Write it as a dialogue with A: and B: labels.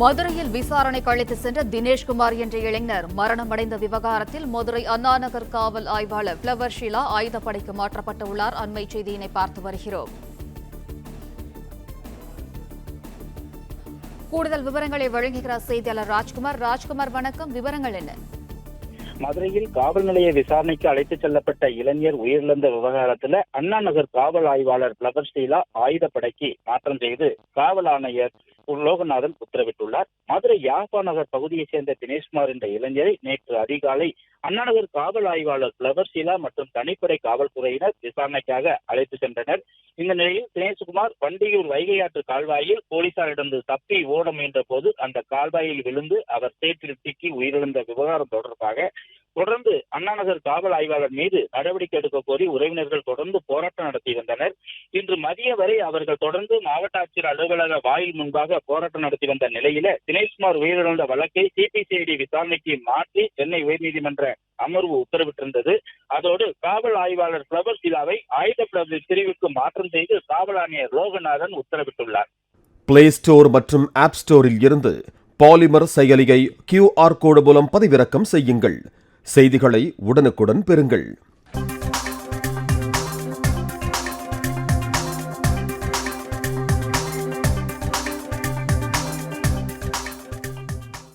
A: மதுரையில் விசாரணைக்கு அழைத்து சென்ற தினேஷ்குமார் என்ற இளைஞர் மரணமடைந்த விவகாரத்தில் மதுரை அண்ணாநகர் காவல் ஆய்வாளர் பிளவர் ஷீலா ஆயுதப்படைக்கு மாற்றப்பட்டுள்ளார். அண்மை செய்தியினை பார்த்து வருகிறோம். கூடுதல் விவரங்களை வழங்குகிறார் செய்தியாளர் ராஜ்குமார், வணக்கம். விவரங்கள் என்ன?
B: மதுரையில் காவல் நிலைய விசாரணைக்கு அழைத்துச் செல்லப்பட்ட இளைஞர் உயிரிழந்த விவகாரத்தில் அண்ணா நகர் காவல் ஆய்வாளர் பிளவர் ஷீலா ஆயுதப்படைக்கு மாற்றம் செய்து காவல் ஆணையர் லோகநாதன் உத்தரவிட்டுள்ளார். மதுரை யாப்பா நகர் பகுதியைச் சேர்ந்த தினேஷ்குமார் என்ற இளைஞரை நேற்று அதிகாலை அண்ணா நகர் காவல் ஆய்வாளர் பிளவர் ஷீலா மற்றும் தனிப்படை காவல்துறையினர் விசாரணைக்காக அழைத்து சென்றனர். இந்த நிலையில் தினேஷ்குமார் வண்டியூர் வைகையாற்று கால்வாயில் போலீசாரிடம் தப்பி ஓட முயன்ற போது அந்த கால்வாயில் விழுந்து அவர் சேற்றில் சிக்கி உயிரிழந்த விவகாரம் தொடர்ந்து அண்ணாநகர் காவல் ஆய்வாளர் மீது நடவடிக்கை எடுக்க கோரி உறவினர்கள் தொடர்ந்து போராட்டம் நடத்தி வந்தனர். இன்று மதியம் வரை அவர்கள் தொடர்ந்து மாவட்ட ஆட்சியர் அலுவலக வாயில் முன்பாக போராட்டம் நடத்தி வந்த நிலையில தினேஷ்குமார் உயிரிழந்த வழக்கை சிபிசிஐடி விசாரணைக்கு மாற்றி சென்னை உயர்நீதிமன்ற அமர்வு உத்தரவிட்டிருந்தது. அதோடு காவல் ஆய்வாளர் பிளவர் ஷீலாவை ஆயுத பிரிவுக்கு மாற்றம் செய்து காவல் ஆணையர் லோகநாதன் உத்தரவிட்டுள்ளார்.
C: பிளே ஸ்டோர் மற்றும் ஆப் ஸ்டோரில் இருந்து பாலிமர் செயலியை QR கோடு மூலம் பதிவிறக்கம் செய்யுங்கள். செய்திகளை உடனுக்குடன் பெறுங்கள்.